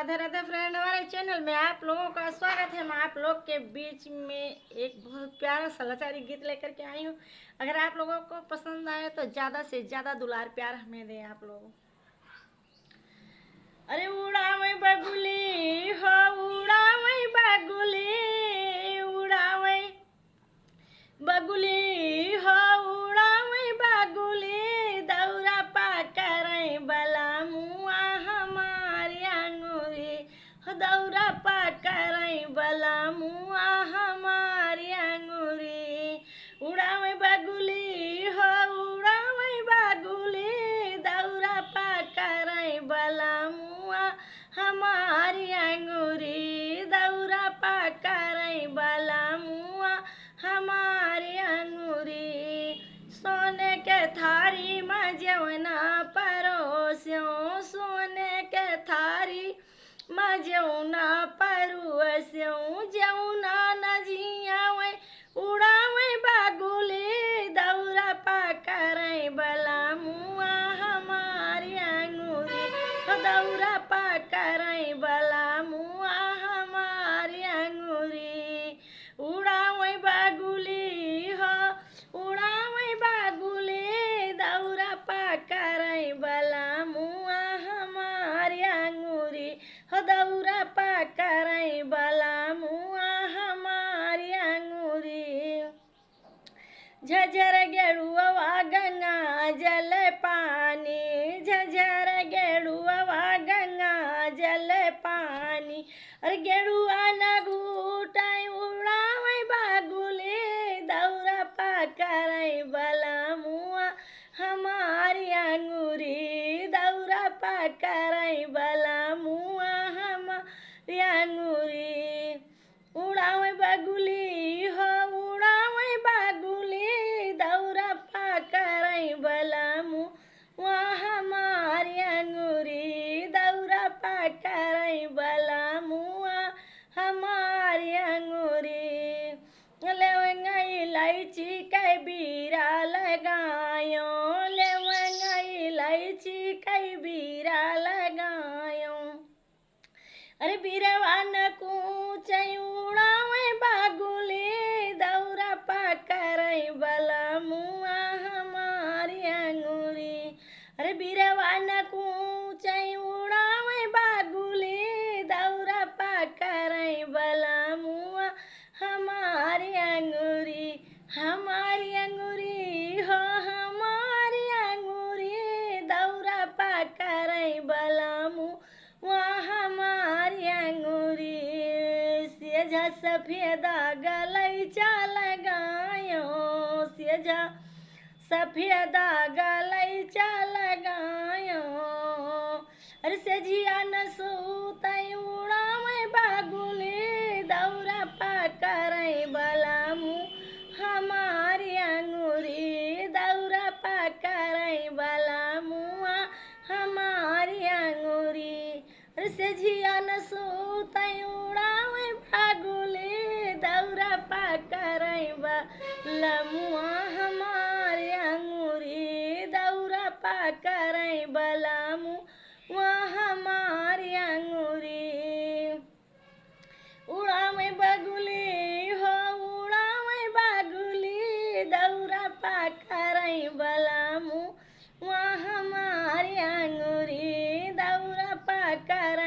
Radhe Radhe friend, हमारे channel में आप लोगों का स्वागत है। मैं आप लोग के बीच में एक बहुत प्यारा सा लाचारी गीत लेकर के आई हूँ। अगर आप लोगों को पसंद आए तो ज़्यादा से ज़्यादा दुलार प्यार हमें दें आप लोग। अरे उड़ावे बगुली हो, उड़ावे बगुली, उड़ावे बगुली हो, उड़ावे बगुली, दौरा पाकर बला मुआ हमारी अंगूरी, दौरा पाकर बला मुआ हमारी अंगूरी। उड़ावे बगुली हो, उड़ावे बगुली, दौरा पाकर बला मुआ हमारी अंगूरी, दौरा पाकर बला मुआ हमारी अंगूरी। सोने के थारी में जवना परोस्यों, सोने के थारी में जवना परोस्यों, जवना नजियावे उड़ावे बगुली, दौरा पाकर बला मुआ हमारी अंगूरी, दौरा पाकर बला मुआ हमारी अंगूरी। उड़ावे बगुली हो, उड़ावे बगुली, दौरा पाकर बला मुआ हमारी अंगूरी, दौरा पाकर बला मुआ हमारी अंगूरी। झझर गेड़ुआ गंगा जल पानी, झझर गेड़ुआ गंगा जल पानी, अरे गेड़ुआ न घूटाई उड़ावे बगुली, दौरा पाकर बला मुआ हमारी अंगूरी, दौरा पाकर बला मुआ हमारी अंगूरी। उड़ावे बगुली हो, उड़ावे बगुली, दौरा पाकर बला मुआ हमारी अंगूरी, दौरा पाकर बला मुआ हमारी अंगूरी। लेवंगा इलायची के बीरा लगायो, लेवंगा इलायची के बीरा लगायो, अरे बीरवान कूचई उड़ावे बगुली, दौरा पाकर बला मुआ हमारी अंगूरी, अरे बीरवान कूचई उड़ावे बगुली, दौरा पाकर बला मुआ हमारी अंगूरी, हमारी अंगूरी हो, हमारी अंगूरी, दौरा पाकर बला मुआ हमारी अंगूरी। सेजा सफेदा गलैचा लगायो, सेजा सफेदा गलैचा लगायो, अरे सेजिया न सूतई उड़ावे बगुली, दौरा पाकर बला मुआ हमारी अंगूरी, दौरा पाकर बला मुआ हमारी अंगूरी। अरे सेजिया न सूतई उड़ावे बगुली, दौरा पाकर बला मुआ हमारी अंगूरी, दौरा पाकर बला मुआ हमारी अंगूरी। उड़ावे बगुली हो, उड़ावे बगुली, दौरा पाकर बला मुआ हमारी अंगूरी, दौरा पाकर